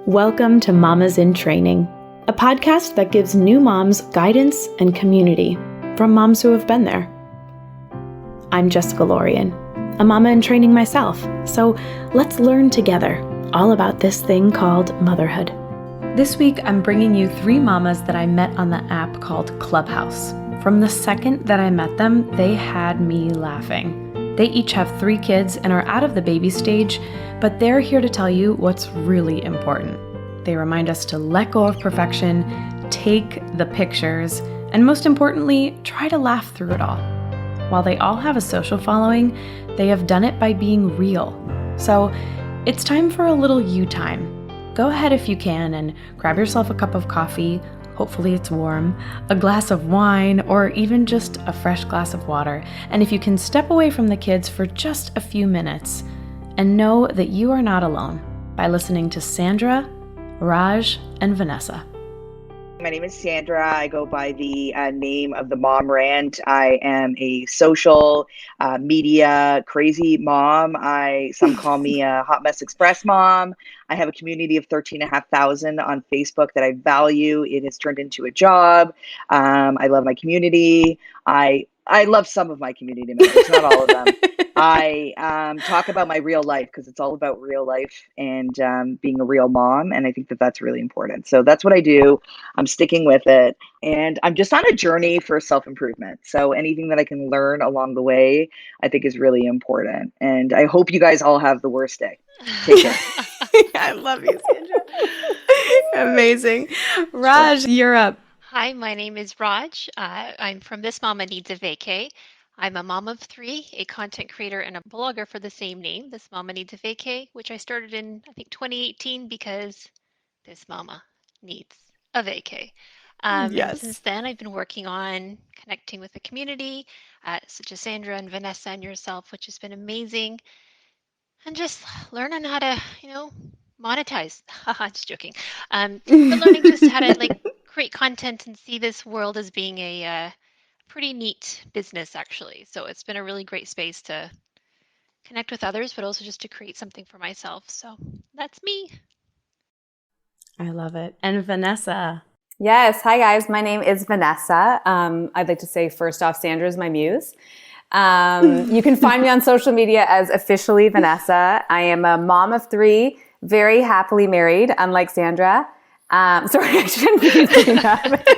Welcome to Mamas in Training, a podcast that gives new moms guidance and community from moms who have been there. I'm Jessica Lorian, a mama in training myself, so let's learn together all about this thing called motherhood. This week, I'm bringing you 3 mamas that I met on the app called Clubhouse. From the second that I met them, they had me laughing. They each have 3 kids and are out of the baby stage, but they're here to tell you what's really important. They remind us to let go of perfection, take the pictures, and most importantly, try to laugh through it all. While they all have a social following, they have done it by being real. So it's time for a little you time. Go ahead if you can and grab yourself a cup of coffee, hopefully it's warm, a glass of wine, or even just a fresh glass of water. And if you can step away from the kids for just a few minutes and know that you are not alone by listening to Sandra, Raj, and Vanessa. My name is Sandra. I go by the name of the Mom Rant. I am a social media crazy mom. Some call me a Hot Mess Express mom. I have a community of 13,500 on Facebook that I value. It has turned into a job. I love my community. I love some of my community members, not all of them. I talk about my real life because it's all about real life and being a real mom. And I think that that's really important. So that's what I do. I'm sticking with it. And I'm just on a journey for self-improvement. So anything that I can learn along the way, I think is really important. And I hope you guys all have the worst day. Take care. I love you, Sandra. Amazing. Raj, you're up. Hi, my name is Raj. I'm from This Mama Needs a Vacay. I'm a mom of 3, a content creator, and a blogger for the same name, This Mama Needs a Vacay, which I started in, I think, 2018 because this mama needs a vacay. And since then, I've been working on connecting with the community, such as Sandra and Vanessa and yourself, which has been amazing. And just learning how to, monetize. Just joking. But learning just how to create content and see this world as being a pretty neat business, actually. So it's been a really great space to connect with others, but also just to create something for myself. So that's me. I love it. And Vanessa. Yes. Hi, guys. My name is Vanessa. I'd like to say, first off, Sandra is my muse. You can find me on social media as officially Vanessa. I am a mom of 3, very happily married, unlike Sandra. Sorry, I shouldn't be doing that.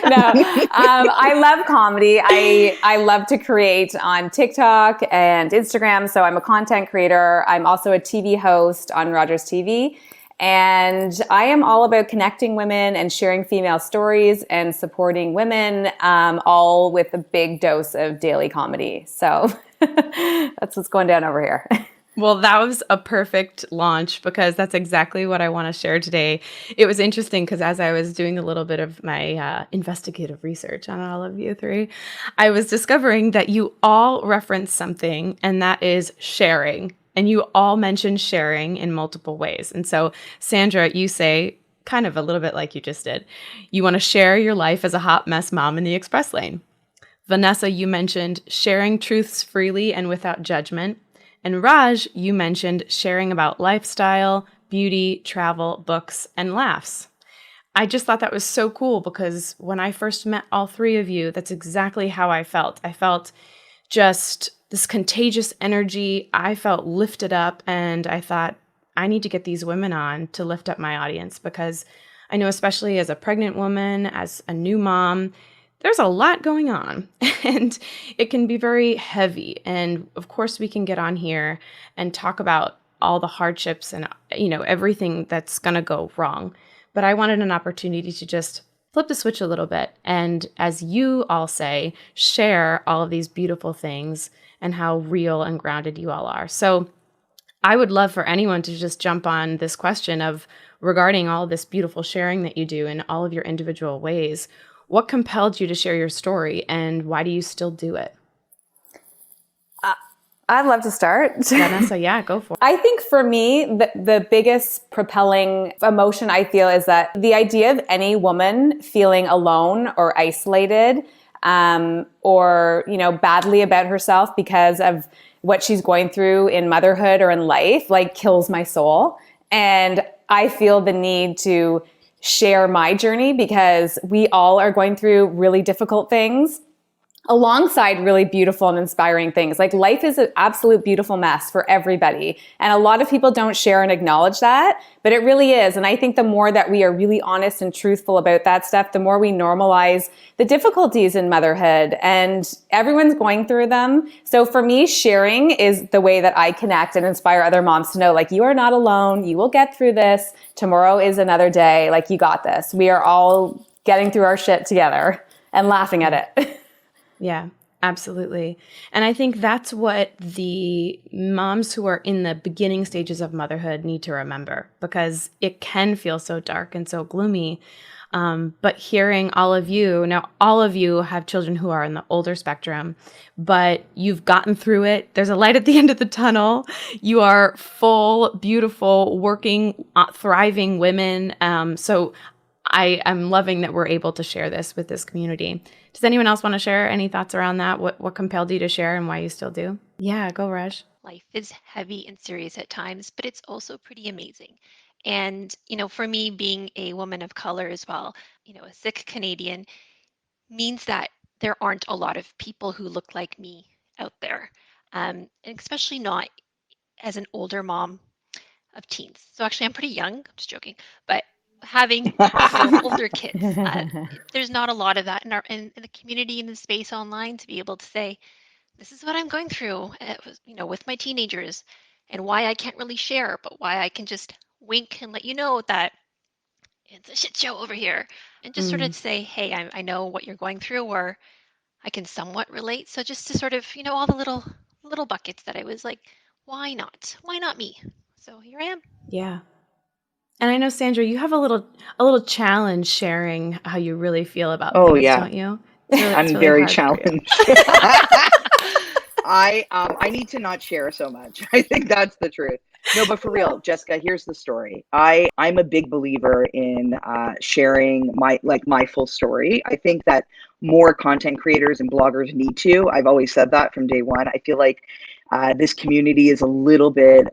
No, I love comedy. I love to create on TikTok and Instagram. So I'm a content creator. I'm also a TV host on Rogers TV. And I am all about connecting women and sharing female stories and supporting women, all with a big dose of daily comedy. So that's what's going down over here. Well, that was a perfect launch because that's exactly what I want to share today. It was interesting because as I was doing a little bit of my investigative research on all of you 3, I was discovering that you all reference something, and that is sharing. And you all mention sharing in multiple ways. And so, Sandra, you say, kind of a little bit like you just did, you want to share your life as a hot mess mom in the express lane. Vanessa, you mentioned sharing truths freely and without judgment. And Raj, you mentioned sharing about lifestyle, beauty, travel, books, and laughs. I just thought that was so cool because when I first met all 3 of you, that's exactly how I felt. I felt just this contagious energy. I felt lifted up, and I thought, I need to get these women on to lift up my audience because I know, especially as a pregnant woman, as a new mom, there's a lot going on and it can be very heavy. And of course, we can get on here and talk about all the hardships and, everything that's going to go wrong. But I wanted an opportunity to just flip the switch a little bit. And as you all say, share all of these beautiful things and how real and grounded you all are. So I would love for anyone to just jump on this question of regarding all this beautiful sharing that you do in all of your individual ways. What compelled you to share your story and why do you still do it? I'd love to start. Vanessa, yeah, go for it. I think for me, the biggest propelling emotion I feel is that the idea of any woman feeling alone or isolated or, badly about herself because of what she's going through in motherhood or in life, kills my soul. And I feel the need to share my journey because we all are going through really difficult things alongside really beautiful and inspiring things. Like life is an absolute beautiful mess for everybody. And a lot of people don't share and acknowledge that, but it really is. And I think the more that we are really honest and truthful about that stuff, the more we normalize the difficulties in motherhood, and everyone's going through them. So for me, sharing is the way that I connect and inspire other moms to know, like, you are not alone. You will get through this. Tomorrow is another day. Like, you got this. We are all getting through our shit together and laughing at it. Yeah, absolutely. And I think that's what the moms who are in the beginning stages of motherhood need to remember, because it can feel so dark and so gloomy. But hearing all of you, now all of you have children who are in the older spectrum, but you've gotten through it. There's a light at the end of the tunnel. You are full, beautiful, working, thriving women. So I am loving that we're able to share this with this community. Does anyone else want to share any thoughts around that? What compelled you to share and why you still do? Yeah, go Raj. Life is heavy and serious at times, but it's also pretty amazing. And, for me, being a woman of color as well, a Sikh Canadian means that there aren't a lot of people who look like me out there, and especially not as an older mom of teens. So actually, I'm pretty young. I'm just joking, but having older kids, there's not a lot of that in the community, in the space online, to be able to say, this is what I'm going through, with my teenagers, and why I can't really share, but why I can just wink and let you know that it's a shit show over here, and just sort of say, hey, I know what you're going through, or I can somewhat relate. So just to sort of, all the little buckets that I was like, why not? Why not me? So here I am. Yeah. And I know, Sandra, you have a little challenge sharing how you really feel about things, don't you? I'm very challenged. I need to not share so much. I think that's the truth. No, but for real, Jessica, here's the story. I'm a big believer in sharing my full story. I think that more content creators and bloggers need to. I've always said that from day one. I feel like this community is a little bit,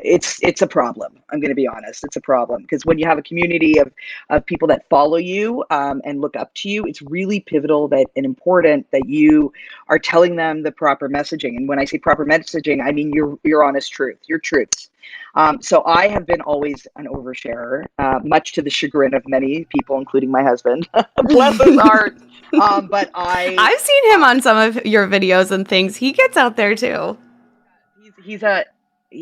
it's a problem. I'm going to be honest. It's a problem because when you have a community of people that follow you and look up to you, it's really pivotal and important that you are telling them the proper messaging. And when I say proper messaging, I mean your honest truth, your truths. So I have been always an oversharer, much to the chagrin of many people, including my husband. Bless his heart. But I've seen him on some of your videos and things. He gets out there too.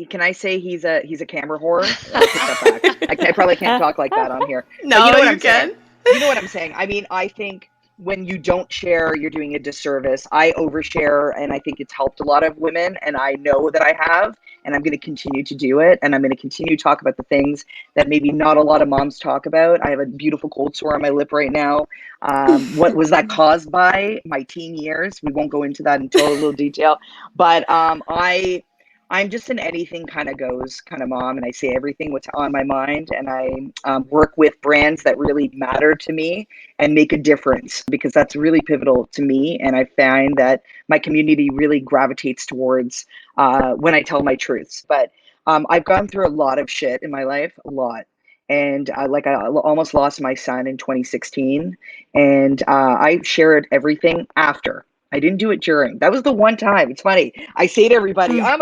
Can I say he's a camera whore? I'll take that back. I probably can't talk like that on here. No, you know what you I'm can. saying? You know what I'm saying? I mean, I think when you don't share, you're doing a disservice. I overshare, and I think it's helped a lot of women, and I know that I have, and I'm going to continue to do it, and I'm going to continue to talk about the things that maybe not a lot of moms talk about. I have a beautiful cold sore on my lip right now. What was that caused by? My teen years. We won't go into that in total little detail, but I'm just an anything kind of goes kind of mom, and I say everything what's on my mind, and I work with brands that really matter to me and make a difference, because that's really pivotal to me. And I find that my community really gravitates towards when I tell my truths. But I've gone through a lot of shit in my life, a lot. And I almost lost my son in 2016, and I shared everything after. I didn't do it during. That was the one time. It's funny. I say to everybody, I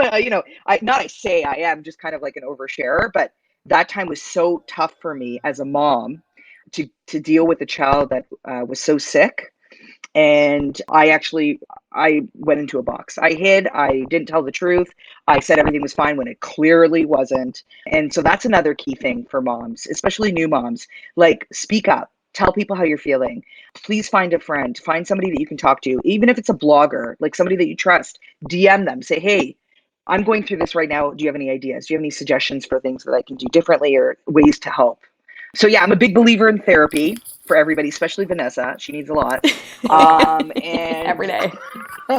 am just kind of like an oversharer, but that time was so tough for me as a mom to deal with a child that was so sick. And I went into a box. I hid. I didn't tell the truth. I said everything was fine when it clearly wasn't. And so that's another key thing for moms, especially new moms. Like, speak up. Tell people how you're feeling. Please find a friend. Find somebody that you can talk to, even if it's a blogger, like somebody that you trust. DM them. Say, hey, I'm going through this right now. Do you have any ideas? Do you have any suggestions for things that I can do differently or ways to help? So yeah, I'm a big believer in therapy for everybody, especially Vanessa. She needs a lot. And every day.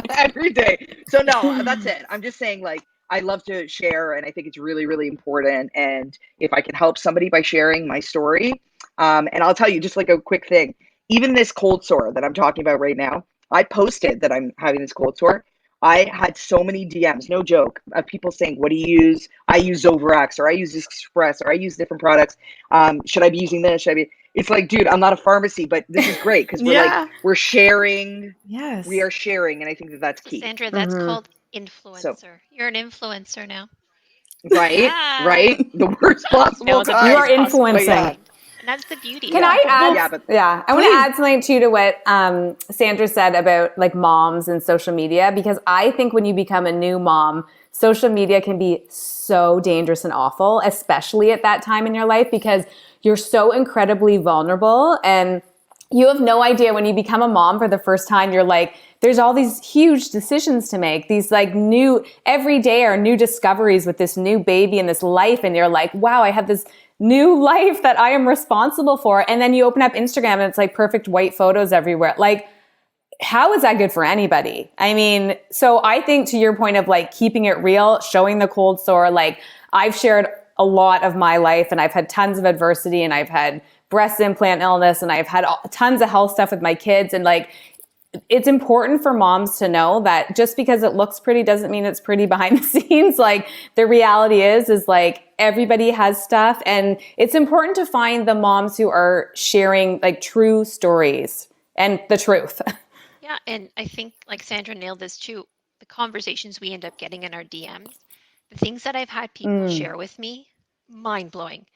Every day. So no, that's it. I'm just saying, like, I love to share, and I think it's really, really important. And if I can help somebody by sharing my story, and I'll tell you just like a quick thing, even this cold sore that I'm talking about right now, I posted that I'm having this cold sore. I had so many DMs, no joke, of people saying, what do you use? I use Zovirax, or I use Express, or I use different products. Should I be using this? Should I be? It's like, dude, I'm not a pharmacy, but this is great because Yeah. we're sharing. Yes. We are sharing, and I think that that's So key. Sandra, that's called So, influencer. You're an influencer now. right, Yeah. right, the worst possible No, the You time. are best possible But influencing. time. And that's the beauty. Can Yeah. I add? Yeah, but I want to Please. add something too to what Sandra said about like moms and social media, because I think when you become a new mom, social media can be so dangerous and awful, especially at that time in your life, because you're so incredibly vulnerable and you have no idea when you become a mom for the first time. You're like, there's all these huge decisions to make. These like new, every day are new discoveries with this new baby and this life. And you're like, wow, I have this new life that I am responsible for. And then you open up Instagram and it's like perfect white photos everywhere. Like, how is that good for anybody? I mean, so I think to your point of like keeping it real, showing the cold sore, like I've shared a lot of my life and I've had tons of adversity and I've had breast implant illness and I've had tons of health stuff with my kids. And like, it's important for moms to know that just because it looks pretty doesn't mean it's pretty behind the scenes. Like the reality is like everybody has stuff, and it's important to find the moms who are sharing like true stories and the truth. Yeah, and I think like Sandra nailed this too. The conversations we end up getting in our DMs, the things that I've had people share with me, mind blowing.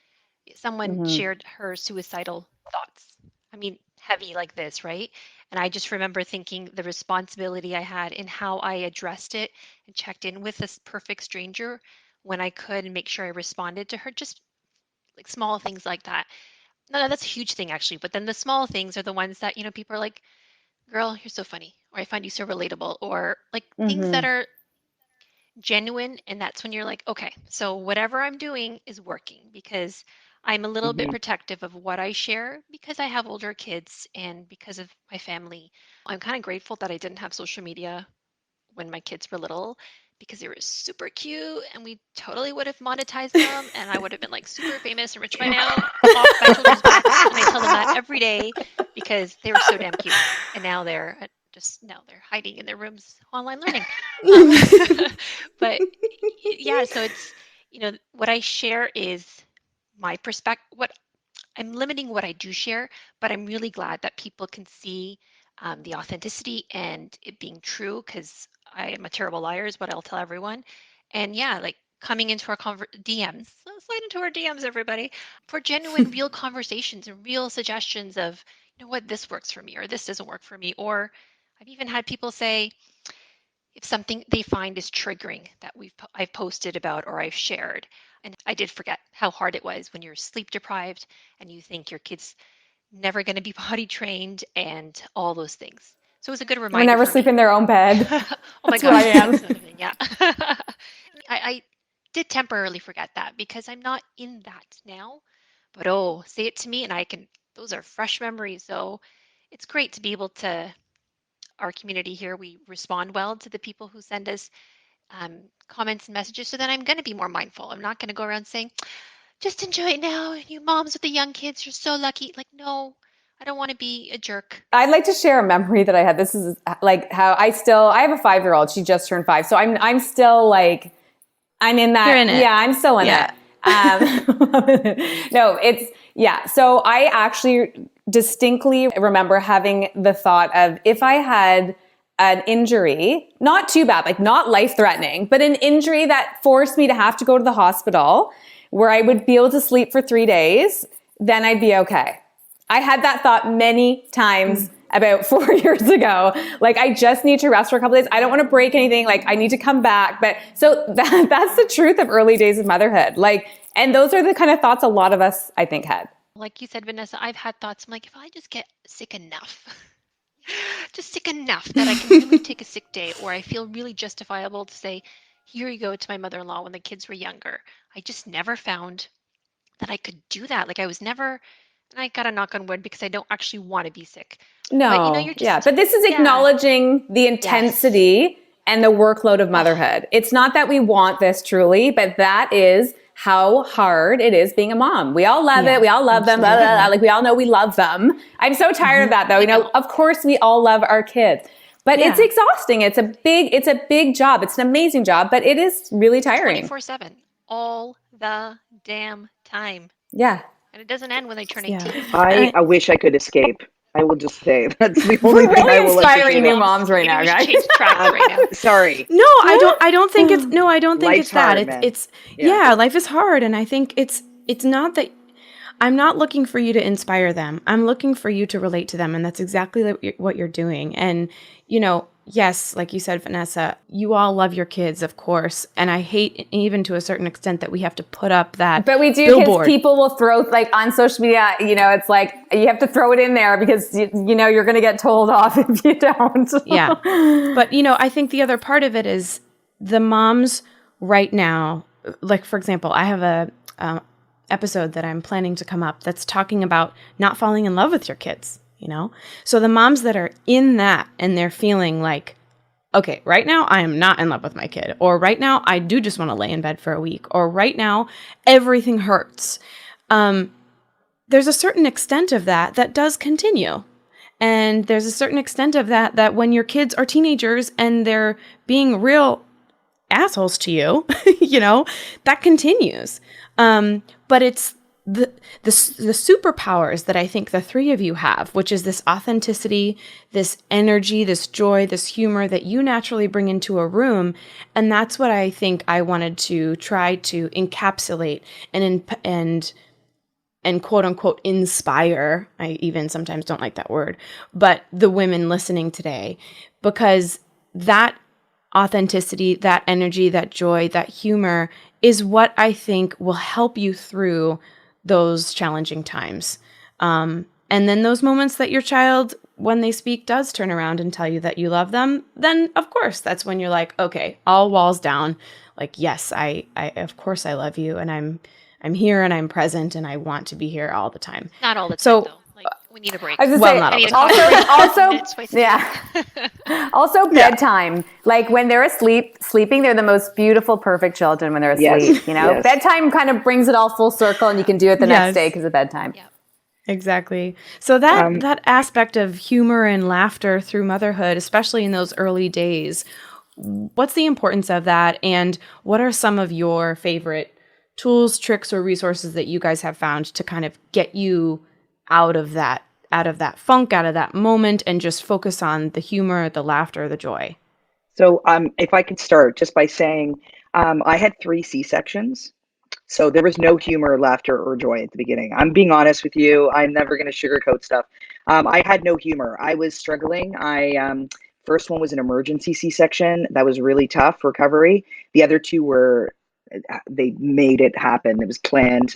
Someone shared her suicidal thoughts. I mean, heavy like this, right? And I just remember thinking the responsibility I had in how I addressed it and checked in with this perfect stranger when I could and make sure I responded to her. Just like small things like that. No, that's a huge thing actually. But then the small things are the ones that, people are like, girl, you're so funny, or I find you so relatable, or like things that are genuine. And that's when you're like, okay, so whatever I'm doing is working, because I'm a little bit mhm, protective of what I share because I have older kids and because of my family. I'm kind of grateful that I didn't have social media when my kids were little, because they were super cute and we totally would have monetized them and I would have been like super famous and rich by now, off my children's backs. And I tell them that every day because they were so damn cute. And now they're they're hiding in their rooms online learning. Um, but yeah, so it's, what I share is my perspective. What I'm limiting what I do share, but I'm really glad that people can see the authenticity and it being true, because I am a terrible liar, is what I'll tell everyone. And yeah, like coming into our DMs, slide into our DMs, everybody, for genuine, real conversations and real suggestions of, what, this works for me or this doesn't work for me. Or I've even had people say, if something they find is triggering that I've posted about or I've shared. And I did forget how hard it was when you're sleep deprived and you think your kid's never going to be potty trained and all those things. So it was a good Or reminder never for sleep me. in their own bed. Oh my That's what I gosh, am. that's another thing. Yeah. I did temporarily forget that because I'm not in that now. But oh, say it to me and those are fresh memories. So it's great to be able to, our community here, we respond well to the people who send us comments and messages. So then I'm going to be more mindful. I'm not going to go around saying, just enjoy it now. You moms with the young kids, you're so lucky. Like, no, I don't want to be a jerk. I'd like to share a memory that I had. This is like how I have a 5-year-old. She just turned 5. So I'm still like, I'm in that. You're in it. Yeah, I'm still in Yeah. it. No, yeah. So I actually distinctly remember having the thought of, if I had an injury, not too bad, like not life-threatening, but an injury that forced me to have to go to the hospital where I would be able to sleep for 3 days, then I'd be okay. I had that thought many times about 4 years ago. Like, I just need to rest for a couple days. I don't want to break anything. Like, I need to come back. But so that's the truth of early days of motherhood. Like, and those are the kind of thoughts a lot of us, I think, had. Like you said, Vanessa, I've had thoughts. I'm like, if I just get sick enough, just sick enough that I can really take a sick day, or I feel really justifiable to say, here you go, to my mother-in-law when the kids were younger. I just never found that I could do that. Like I was never, and I got to knock on wood because I don't actually want to be sick. But No, you're yeah. just, But this is yeah. acknowledging the intensity and the workload of motherhood. It's not that we want this truly, but that is how hard it is being a mom. We all love it. We all love them. Blah, blah, blah. Like we all know we love them. I'm so tired of that though. Of course we all love our kids, But Yeah. it's exhausting. It's a big job. It's an amazing job, but it is really tiring. 24/7, all the damn time. Yeah. And it doesn't end when they turn Yeah. 18. I wish I could escape. I will just say that's the only We're thing I really will like to say inspiring new about- moms right now, We should guys. change track right now. Sorry. No, I don't think it's no, I don't think Life's it's that. hard, man. It's Yeah. yeah, life is hard, and I think it's not that I'm not looking for you to inspire them. I'm looking for you to relate to them, and that's exactly what you're doing. And yes, like you said, Vanessa, you all love your kids, of course, and I hate even to a certain extent that we have to put up that But we do billboard. because people will throw, like on social media, it's like you have to throw it in there because you're going to get told off if you don't. Yeah. But, I think the other part of it is the moms right now, like, for example, I have a episode that I'm planning to come up that's talking about not falling in love with your kids, So the moms that are in that and they're feeling like, okay, right now I am not in love with my kid, or right now I do just want to lay in bed for a week, or right now everything hurts. There's a certain extent of that does continue. And there's a certain extent of that when your kids are teenagers and they're being real assholes to you, that continues. But it's the superpowers that I think the three of you have, which is this authenticity, this energy, this joy, this humor that you naturally bring into a room. And that's what I think I wanted to try to encapsulate and quote unquote inspire. I even sometimes don't like that word, but the women listening today, because that authenticity, that energy, that joy, that humor is what I think will help you through those challenging times. And then those moments that your child, when they speak, does turn around and tell you that you love them, then of course, that's when you're like, okay, all walls down. Like, yes, I of course I love you, and I'm here and I'm present and I want to be here all the time. Not all the time, So, though. Like, we need a break. I was Well, gonna not I all need the a time. coffee break. Also, Twice a yeah. week. Also bedtime. Like when they're sleeping, they're the most beautiful, perfect children when they're asleep. Yes, Yes. Bedtime kind of brings it all full circle, and you can do it the Yes. next day because of bedtime. Yeah. Exactly. So that aspect of humor and laughter through motherhood, especially in those early days, what's the importance of that? And what are some of your favorite tools, tricks, or resources that you guys have found to kind of get you out of that funk, out of that moment, and just focus on the humor, the laughter, the joy? So if I could start just by saying I had 3 C-sections. So there was no humor, laughter, or joy at the beginning. I'm being honest with you. I'm never going to sugarcoat stuff. I had no humor. I was struggling. First one was an emergency C-section. That was really tough recovery. The other 2 were, they made it happen. It was planned.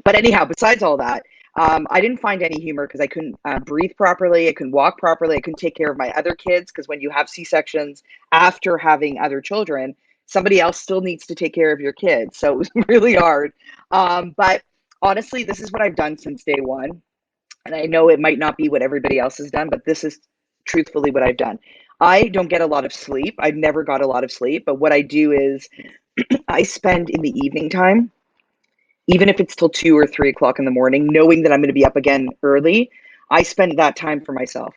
But anyhow, besides all that, I didn't find any humor because I couldn't breathe properly. I couldn't walk properly. I couldn't take care of my other kids because when you have C-sections after having other children, somebody else still needs to take care of your kids. So it was really hard. But honestly, this is what I've done since day one. And I know it might not be what everybody else has done, but this is truthfully what I've done. I don't get a lot of sleep. I've never got a lot of sleep. But what I do is I spend in the evening time, even if it's till 2 or 3 o'clock in the morning, knowing that I'm going to be up again early, I spend that time for myself.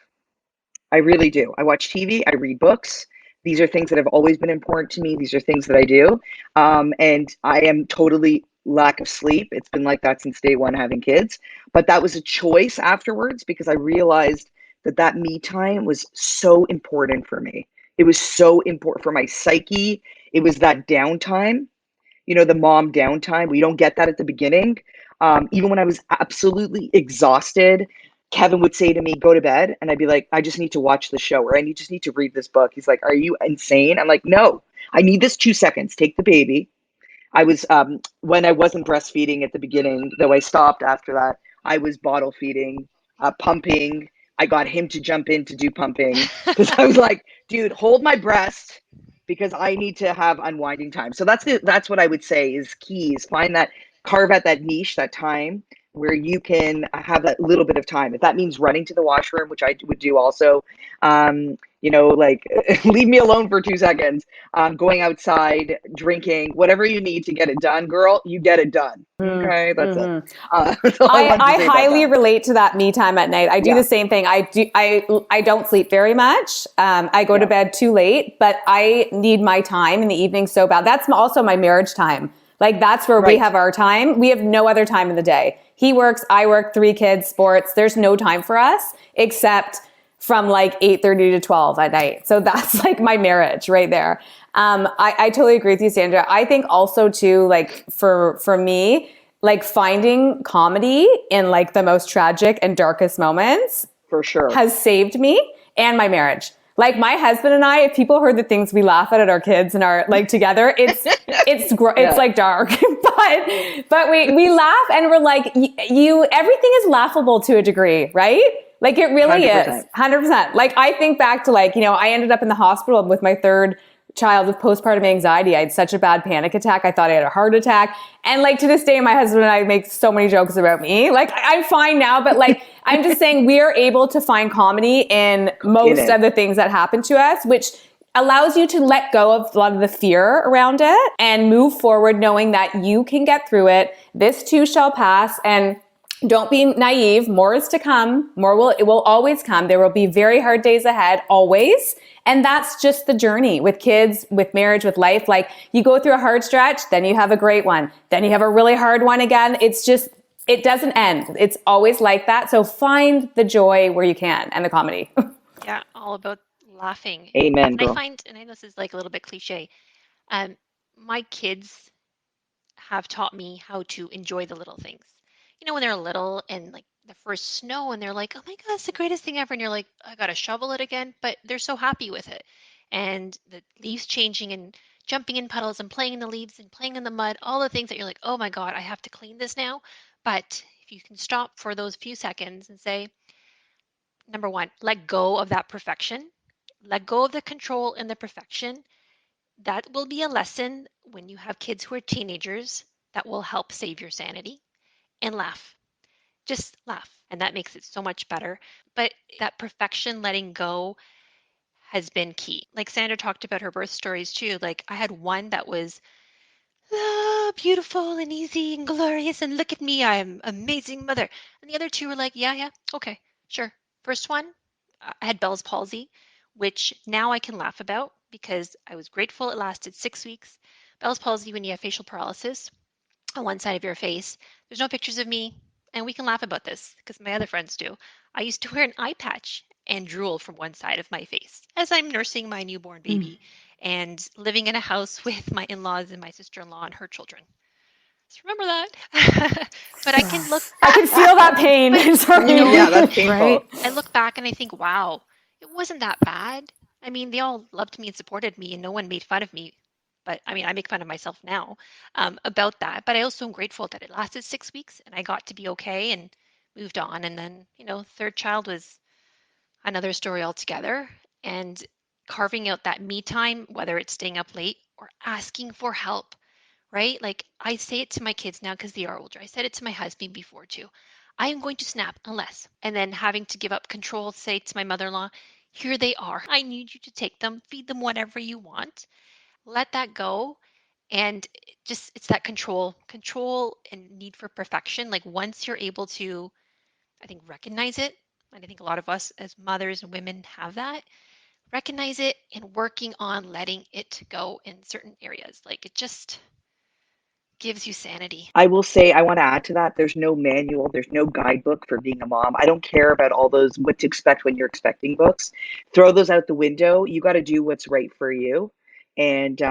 I really do. I watch TV, I read books. These are things that have always been important to me. These are things that I do. And I am totally lack of sleep. It's been like that since day one having kids. But that was a choice afterwards because I realized that me time was so important for me. It was so important for my psyche. It was that downtime, the mom downtime. We don't get that at the beginning. Even when I was absolutely exhausted, Kevin would say to me, go to bed. And I'd be like, I just need to watch the show, or just need to read this book. He's like, are you insane? I'm like, no, I need this 2 seconds. Take the baby. I was, when I wasn't breastfeeding at the beginning, though I stopped after that, I was bottle feeding, pumping. I got him to jump in to do pumping because I was like, dude, hold my breast because I need to have unwinding time. So that's what I would say is keys. Carve out that niche, that time where you can have that little bit of time. If that means running to the washroom, which I would do also, like leave me alone for 2 seconds. Going outside, drinking, whatever you need to get it done, girl, you get it done. Okay, that's it. That's all I wanted to say about highly that. relate to that me time at night. I do the same thing. I don't sleep very much. I go to bed too late, but I need my time in the evening so bad. That's also my marriage time. Like that's where we have our time. We have no other time in the day. He works, I work, 3 kids, sports. There's no time for us except from like 8:30 to 12 at night. So that's like my marriage right there. I totally agree with you, Sandra. I think also too, like for me, like finding comedy in like the most tragic and darkest moments For sure. has saved me and my marriage. Like my husband and I, if people heard the things we laugh at our kids and are like together, it's like dark, but we laugh and we're like, everything is laughable to a degree, right? Like it really 100%. is 100%. Like I think back to like, I ended up in the hospital with my 3rd child with postpartum anxiety. I had such a bad panic attack. I thought I had a heart attack. And like to this day, my husband and I make so many jokes about me. Like I'm fine now, but like, I'm just saying we are able to find comedy in most of the things that happen to us, which allows you to let go of a lot of the fear around it and move forward knowing that you can get through it. This too shall pass. And don't be naive. More is to come. It will always come. There will be very hard days ahead, always. And that's just the journey with kids, with marriage, with life. Like you go through a hard stretch, then you have a great one. Then you have a really hard one again. It's just, it doesn't end. It's always like that. So find the joy where you can and the comedy. Yeah, all about laughing. Amen, And I girl. find, and I know this is like a little bit cliche, my kids have taught me how to enjoy the little things. When they're little and like the first snow and they're like, oh my God, it's the greatest thing ever. And you're like, I got to shovel it again. But they're so happy with it. And the leaves changing and jumping in puddles and playing in the leaves and playing in the mud, all the things that you're like, oh my God, I have to clean this now. But if you can stop for those few seconds and say, number one, let go of that perfection, let go of the control and the perfection. That will be a lesson when you have kids who are teenagers that will help save your sanity. And laugh. Just laugh. And that makes it so much better. But that perfection letting go has been key. Like Sandra talked about her birth stories too. Like I had one that was beautiful and easy and glorious. And look at me, I'm an amazing mother. And the other 2 were like, yeah, okay, sure. First one, I had Bell's palsy, which now I can laugh about because I was grateful it lasted 6 weeks. Bell's palsy, when you have facial paralysis on one side of your face, there's no pictures of me. And we can laugh about this because my other friends do. I used to wear an eye patch and drool from one side of my face as I'm nursing my newborn baby and living in a house with my in-laws and my sister-in-law and her children. So remember that. But I can look. I can feel that pain. Sorry. Yeah, that's painful. Right. I look back and I think, wow, it wasn't that bad. I mean, they all loved me and supported me and no one made fun of me. But I mean, I make fun of myself now about that. But I also am grateful that it lasted 6 weeks and I got to be okay and moved on. And then, 3rd child was another story altogether. And carving out that me time, whether it's staying up late or asking for help, right? Like I say it to my kids now because they are older. I said it to my husband before too. I am going to snap unless, and then having to give up control, say to my mother-in-law, here they are. I need you to take them, feed them whatever you want. Let that go. And it's that control and need for perfection. Like once you're able to, I think, recognize it, and I think a lot of us as mothers and women have that, recognize it and working on letting it go in certain areas. Like it just gives you sanity. I will say, I want to add to that. There's no manual, there's no guidebook for being a mom. I don't care about all those what to expect when you're expecting books. Throw those out the window. You got to do what's right for you. And,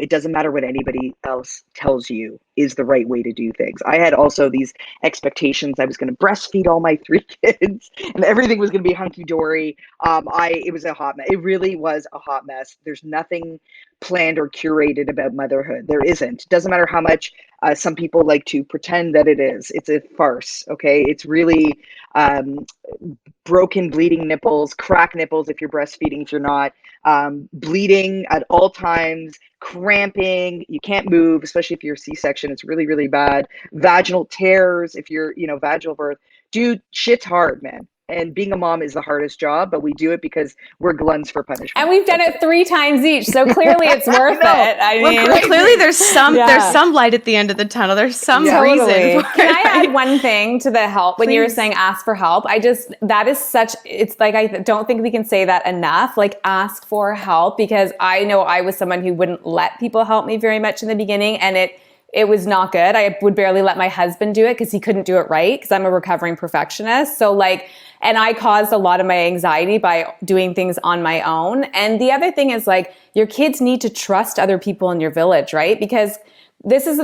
it doesn't matter what anybody else tells you is the right way to do things. I had also these expectations. I was going to breastfeed all my 3 kids and everything was going to be hunky dory. It was a hot mess. It really was a hot mess. There's nothing planned or curated about motherhood. There isn't. Doesn't matter how much some people like to pretend that it is. It's a farce. Okay. It's really broken, bleeding nipples, crack nipples if you're breastfeeding, if you're not, bleeding at all times, cramping, you can't move, especially if you're C-section. It's really, really bad. Vaginal tears if you're, vaginal birth. Dude, shit's hard, man. And being a mom is the hardest job, but we do it because we're gluns for punishment. And we've done it 3 times each, so clearly it's worth it. I mean, clearly there's some light at the end of the tunnel. There's some reason. Can I add one thing to the help? When you were saying ask for help, that is such, it's like, I don't think we can say that enough. Like, ask for help, because I know I was someone who wouldn't let people help me very much in the beginning, and it was not good. I would barely let my husband do it because he couldn't do it right, because I'm a recovering perfectionist. So like, and I caused a lot of my anxiety by doing things on my own. And the other thing is, like, your kids need to trust other people in your village, right? Because this is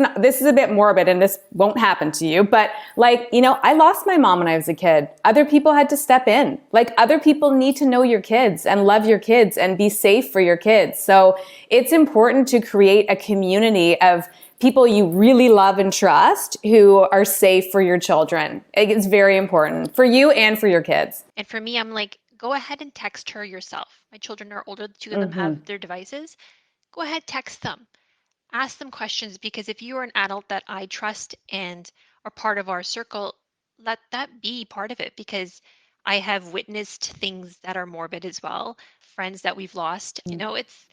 a bit morbid, and this won't happen to you, but like, you know, I lost my mom when I was a kid. Other people had to step in. Like, other people need to know your kids and love your kids and be safe for your kids. So it's important to create a community of people you really love and trust who are safe for your children. It's very important for you and for your kids. And for me, I'm like, go ahead and text her yourself. My children are older. The 2 of them have their devices. Go ahead, text them. Ask them questions, because if you are an adult that I trust and are part of our circle, let that be part of it, because I have witnessed things that are morbid as well. Friends that we've lost, you know, it's,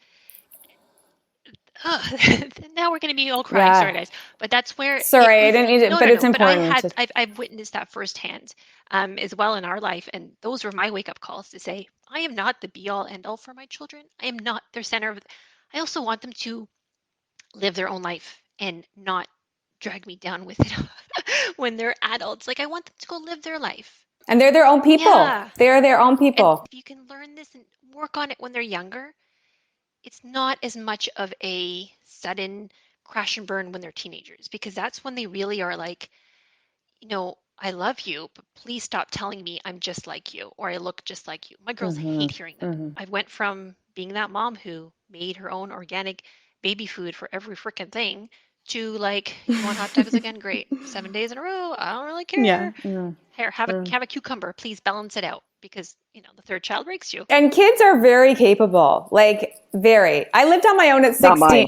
now we're going to be all crying. Yeah. Sorry, guys, but that's where. Sorry, I didn't need it, but it's important. But I've witnessed that firsthand, as well in our life, and those were my wake up calls to say, I am not the be all end all for my children. I am not their center of. I also want them to live their own life and not drag me down with it when they're adults. Like, I want them to go live their life. And they're their own people. Yeah. They're their own people. And if you can learn this and work on it when they're younger, it's not as much of a sudden crash and burn when they're teenagers, because that's when they really are like, you know, I love you, but please stop telling me I'm just like you or I look just like you. My girls hate hearing that. I went from being that mom who made her own organic baby food for every freaking thing to like, you want hot dogs again? Great. 7 days in a row. I don't really care. Yeah. Here, have a cucumber. Please balance it out, because, you know, the third child breaks you. And kids are very capable, like very. I lived on my own at 16.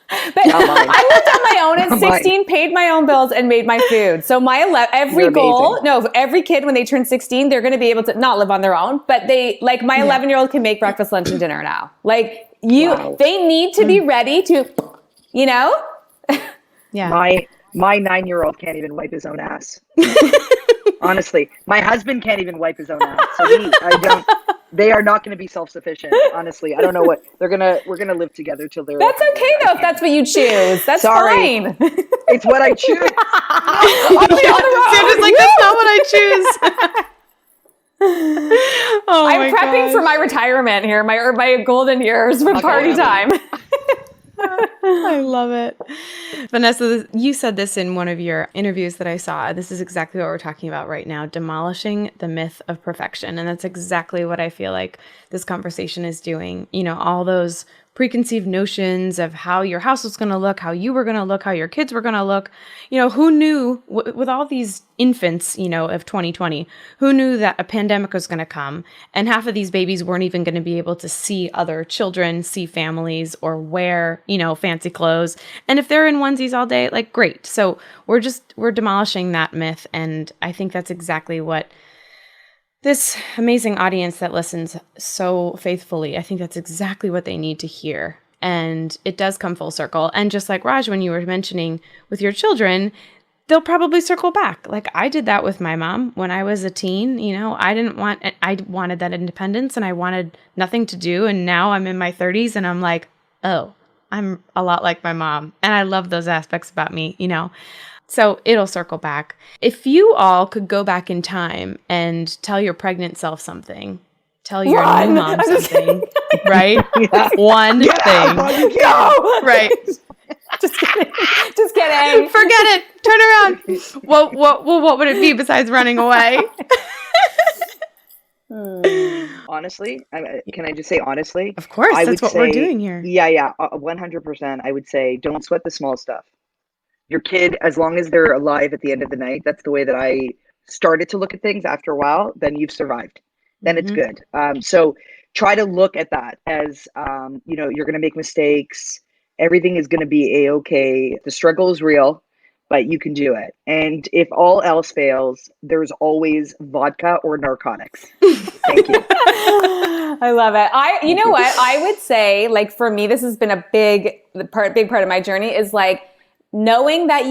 But I lived on my own at 16, paid my own bills, and made my food. So my every kid when they turn 16, they're going to be able to not live on their own, but they, like, my 11-year-old can make breakfast, lunch, and dinner now. Like, they need to be ready to, you know? Yeah. My 9-year-old can't even wipe his own ass. Honestly, my husband can't even wipe his own ass. So they are not going to be self-sufficient. Honestly, I don't know what we're going to live together till they're. That's okay though, if that's what you choose. That's fine. It's what I choose. Sandra's like, that's not what I choose. I'm prepping for my retirement here, my golden years for party time. I love it. Vanessa, you said this in one of your interviews that I saw. This is exactly what we're talking about right now, demolishing the myth of perfection. And that's exactly what I feel like this conversation is doing. You know, all those preconceived notions of how your house was going to look, how you were going to look, how your kids were going to look. You know, who knew with all these infants, you know, of 2020, who knew that a pandemic was going to come and half of these babies weren't even going to be able to see other children, see families, or wear, you know, fancy clothes. And if they're in onesies all day, like, great. So we're demolishing that myth. And I think that's exactly what this amazing audience that listens so faithfully, I think that's exactly what they need to hear. And it does come full circle. And just like Raj, when you were mentioning with your children, they'll probably circle back. Like I did that with my mom when I was a teen. You know, I wanted that independence and I wanted nothing to do. And now I'm in my 30s and I'm like, oh, I'm a lot like my mom. And I love those aspects about me, you know. So it'll circle back. If you all could go back in time and tell your pregnant self something, tell your new mom something, right? Yeah. One thing. Go! Right. Just kidding. Just kidding. Forget it. Turn around. What would it be besides running away? Honestly, can I just say honestly? Of course, that's what we're doing here. Yeah, 100%. I would say don't sweat the small stuff. Your kid, as long as they're alive at the end of the night, that's the way that I started to look at things after a while, then you've survived. Then it's good. So try to look at that as, you know, you're going to make mistakes. Everything is going to be A-okay. The struggle is real, but you can do it. And if all else fails, there's always vodka or narcotics. Thank you. I love it. You know what? I would say, like, for me, this has been a big part of my journey is like knowing that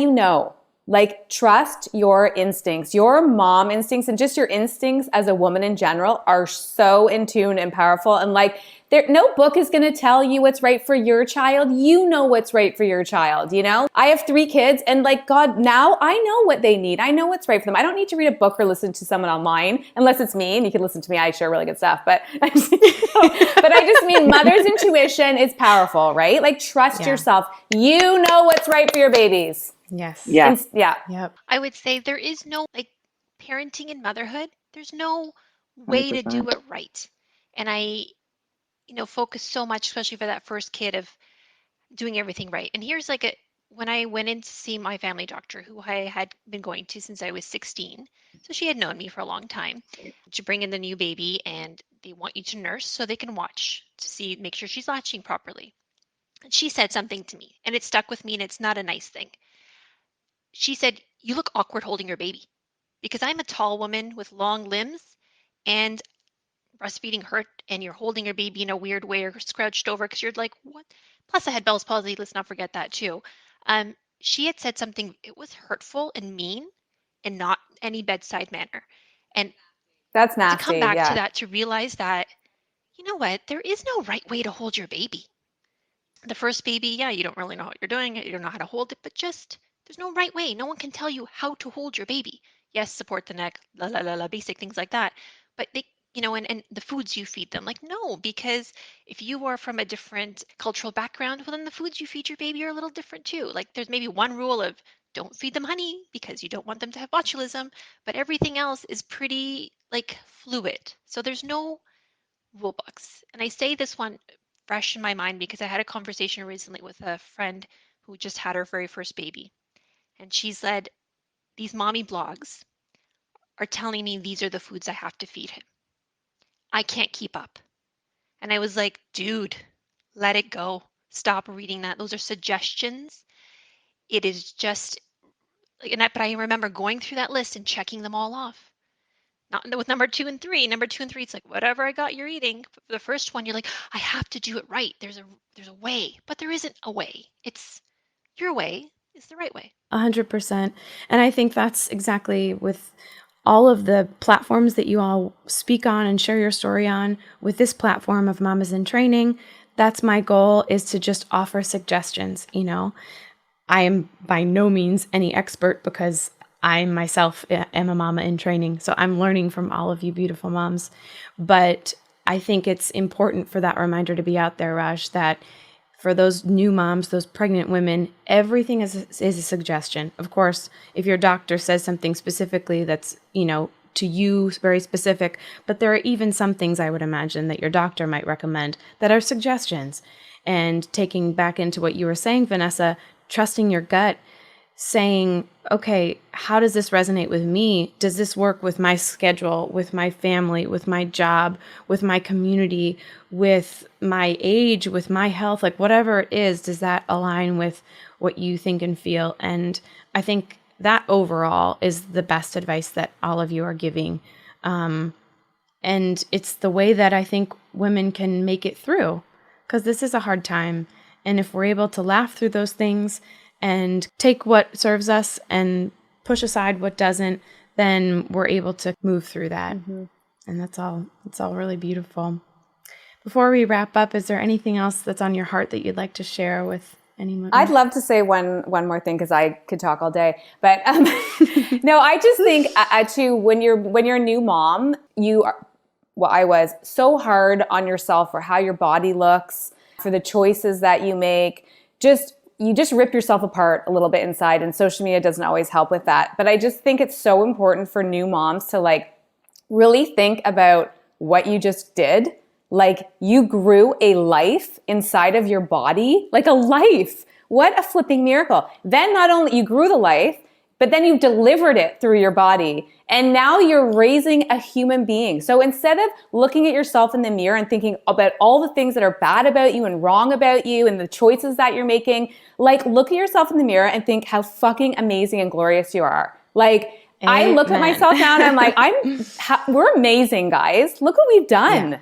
like, trust your instincts. Your mom instincts and just your instincts as a woman in general are so in tune and powerful. And like, no book is going to tell you what's right for your child. You know what's right for your child, you know? I have 3 kids and like, God, now I know what they need. I know what's right for them. I don't need to read a book or listen to someone online, unless it's me and you can listen to me. I share really good stuff, but I just mean mother's intuition is powerful, right? Like, trust yourself. You know what's right for your babies. Yes. Yeah. Yep. I would say there is no, like, parenting and motherhood, there's no way to 100%. do it right. And I, focus so much, especially for that first kid, of doing everything right. And here's like when I went in to see my family doctor, who I had been going to since I was 16. So she had known me for a long time, to bring in the new baby, and they want you to nurse so they can watch to make sure she's latching properly. And she said something to me, and it stuck with me, and it's not a nice thing. She said, "You look awkward holding your baby," because I'm a tall woman with long limbs, and breastfeeding hurt, and you're holding your baby in a weird way or scrouched over because you're like, what? Plus, I had Bell's palsy. Let's not forget that too. She had said something, it was hurtful and mean and not any bedside manner. And That's to come nasty. back to Yeah. that, to realize that, you know what, there is no right way to hold your baby. The first baby, yeah, you don't really know what you're doing. You don't know how to hold it, but just there's no right way. No one can tell you how to hold your baby. Yes, support the neck, basic things like that. But and the foods you feed them, like, no, because if you are from a different cultural background, well, then the foods you feed your baby are a little different too. Like, there's maybe one rule of don't feed them honey because you don't want them to have botulism, but everything else is pretty like fluid. So there's no rule books. And I say this one fresh in my mind because I had a conversation recently with a friend who just had her very first baby. And she said, these mommy blogs are telling me these are the foods I have to feed him. I can't keep up. And I was like, dude, let it go. Stop reading that. Those are suggestions. It is just, but I remember going through that list and checking them all off. Not with number 2 and 3. Number 2 and 3, it's like, whatever I got, you're eating. But for the first one, you're like, I have to do it right. There's a way, but there isn't a way. It's your way is the right way. 100%. And I think that's exactly with all of the platforms that you all speak on and share your story on. With this platform of Mamas in Training, that's my goal, is to just offer suggestions. I am by no means any expert because I myself am a mama in training. So I'm learning from all of you beautiful moms. But I think it's important for that reminder to be out there, Raj, that for those new moms, those pregnant women, everything is a suggestion. Of course, if your doctor says something specifically that's, to you, very specific, but there are even some things I would imagine that your doctor might recommend that are suggestions. And taking back into what you were saying, Vanessa, trusting your gut, saying, okay, how does this resonate with me? Does this work with my schedule, with my family, with my job, with my community, with my age, with my health? Like, whatever it is, does that align with what you think and feel? And I think that overall is the best advice that all of you are giving. And it's the way that I think women can make it through, because this is a hard time. And if we're able to laugh through those things and take what serves us and push aside what doesn't, then we're able to move through that. Mm-hmm. And that's all. It's all really beautiful. Before we wrap up, is there anything else that's on your heart that you'd like to share with anyone? I'd love to say one more thing, because I could talk all day. But no, I just think too, when you're a new mom, I was so hard on yourself for how your body looks, for the choices that you make. You just rip yourself apart a little bit inside, and social media doesn't always help with that. But I just think it's so important for new moms to like really think about what you just did. Like, you grew a life inside of your body, like a life. What a flipping miracle. Then not only you grew the life, but then you've delivered it through your body. And now you're raising a human being. So instead of looking at yourself in the mirror and thinking about all the things that are bad about you and wrong about you and the choices that you're making, like, look at yourself in the mirror and think how fucking amazing and glorious you are. Like, I look at myself now and I'm like, we're amazing, guys. Look what we've done. Yeah.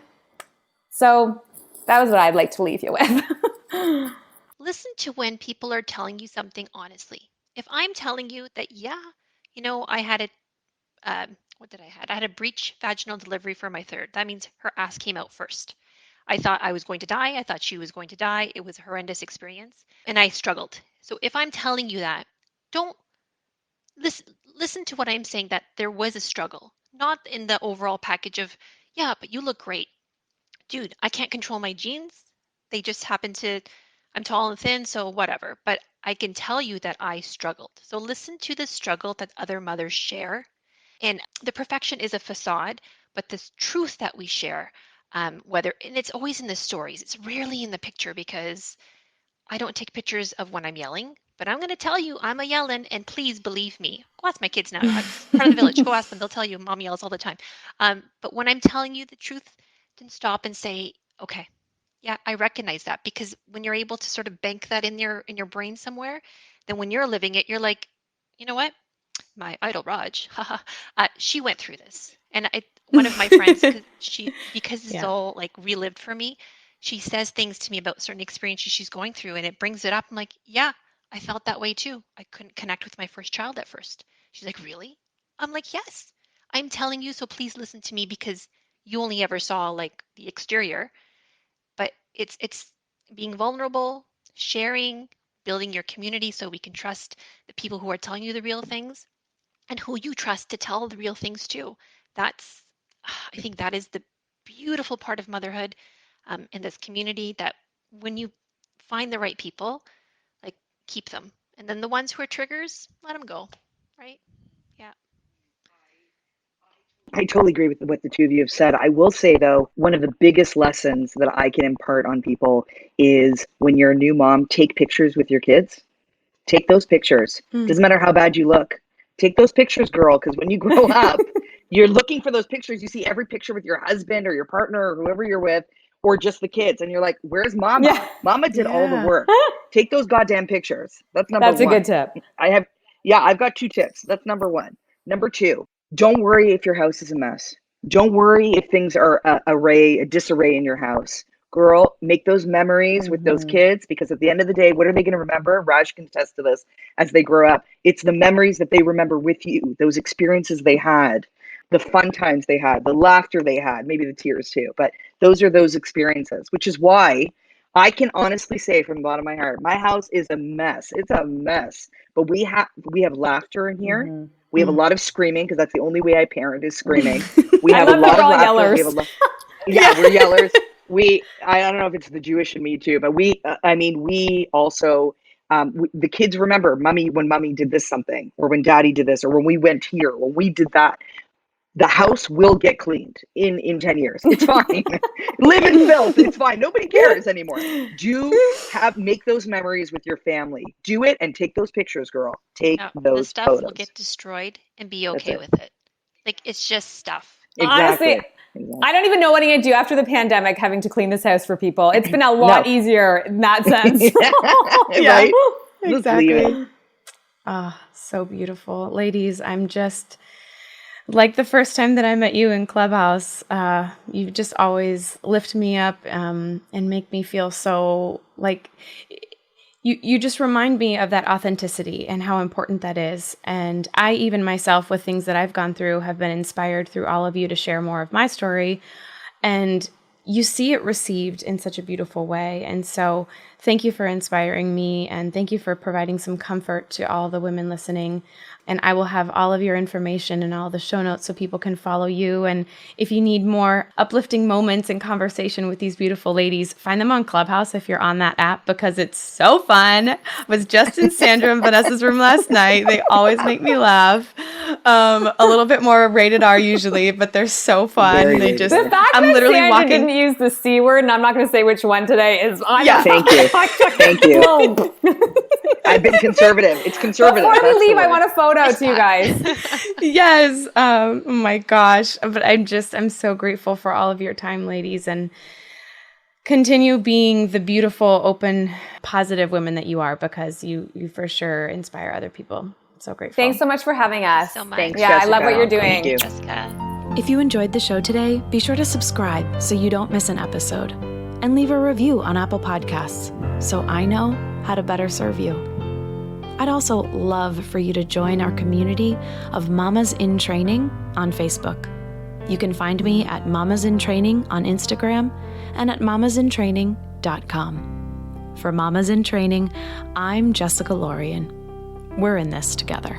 So that was what I'd like to leave you with. Listen to when people are telling you something honestly. If I'm telling you that, I had what did I had? I had a breech vaginal delivery for my third. That means her ass came out first. I thought I was going to die. I thought she was going to die. It was a horrendous experience, and I struggled. So if I'm telling you that, don't listen to what I'm saying, that there was a struggle, not in the overall package of, yeah, but you look great. Dude, I can't control my genes. They just happen to, I'm tall and thin, so whatever. But I can tell you that I struggled. So listen to the struggle that other mothers share. And the perfection is a facade, but this truth that we share, and it's always in the stories. It's rarely in the picture because I don't take pictures of when I'm yelling, but I'm going to tell you I'm a yelling, and please believe me. Go ask my kids now. It's part of the village. Go ask them. They'll tell you mom yells all the time. But when I'm telling you the truth, then stop and say, okay, yeah, I recognize that, because when you're able to sort of bank that in your brain somewhere, then when you're living it, you're like, you know what? My idol Raj, she went through this. And one of my friends, because it's all like relived for me, she says things to me about certain experiences she's going through, and it brings it up. I'm like, yeah, I felt that way too. I couldn't connect with my first child at first. She's like, really? I'm like, yes, I'm telling you, so please listen to me, because you only ever saw like the exterior, but it's being vulnerable, sharing, building your community so we can trust the people who are telling you the real things, and who you trust to tell the real things to. I think that is the beautiful part of motherhood, in this community, that when you find the right people, like, keep them. And then the ones who are triggers, let them go, right? Yeah. I totally agree with what the two of you have said. I will say, though, one of the biggest lessons that I can impart on people is, when you're a new mom, take pictures with your kids. Take those pictures. Doesn't matter how bad you look. Take those pictures, girl, because when you grow up, you're looking for those pictures. You see every picture with your husband or your partner or whoever you're with, or just the kids, and you're like, where's mama? Yeah. Mama did all the work. Take those goddamn pictures. That's number one. That's a good tip. I've got 2 tips. That's number one. Number 2, don't worry if your house is a mess. Don't worry if things are a disarray in your house. Girl, make those memories with those kids, because at the end of the day, what are they going to remember? Raj can attest to this as they grow up. It's the memories that they remember with you, those experiences they had, the fun times they had, the laughter they had, maybe the tears too. But those are those experiences, which is why I can honestly say from the bottom of my heart, my house is a mess. It's a mess. But we have laughter in here. We have a lot of screaming, because that's the only way I parent, is screaming. We have a lot of laughter. Yellers. We're yellers. I don't know if it's the Jewish in me too, but we also, the kids remember when mommy did this something, or when daddy did this, or when we went here, when we did that. The house will get cleaned in 10 years. It's fine. Live in filth. It's fine. Nobody cares anymore. Make those memories with your family. Do it, and take those pictures, girl. Take those the stuff photos. Will get destroyed, and be okay with it. Like, it's just stuff. Honestly, I don't even know what I'm going to do after the pandemic, having to clean this house for people. It's been a lot easier in that sense. Right? Exactly. So beautiful. Ladies, I'm just, like the first time that I met you in Clubhouse, you just always lift me up and make me feel so, like, you just remind me of that authenticity and how important that is. And I, even myself, with things that I've gone through, have been inspired through all of you to share more of my story. And you see it received in such a beautiful way. And so thank you for inspiring me, and thank you for providing some comfort to all the women listening. And I will have all of your information in all the show notes so people can follow you. And if you need more uplifting moments and conversation with these beautiful ladies, find them on Clubhouse if you're on that app, because it's so fun. I was just in Sandra and Vanessa's room last night. They always make me laugh. A little bit more rated R usually, but they're so fun. Very They rated just, R. The fact I'm that literally Sandra walking. didn't use the C word, and I'm not going to say which one today, is Yeah. Thank you. Thank you. I've been conservative. It's conservative. Before we That's the leave, I word. want a photo too, guys. Yes. Oh my gosh. But I'm so grateful for all of your time, ladies, and continue being the beautiful, open, positive women that you are, because you for sure inspire other people. So grateful. Thanks so much for having us. So much. Thanks, Yeah, I love what Jessica. you're Thank doing. you. Jessica. If you enjoyed the show today, be sure to subscribe so you don't miss an episode, and leave a review on Apple Podcasts so I know how to better serve you. I'd also love for you to join our community of Mamas in Training on Facebook. You can find me at Mamas in Training on Instagram and at mamasintraining.com. For Mamas in Training, I'm Jessica Lorian. We're in this together.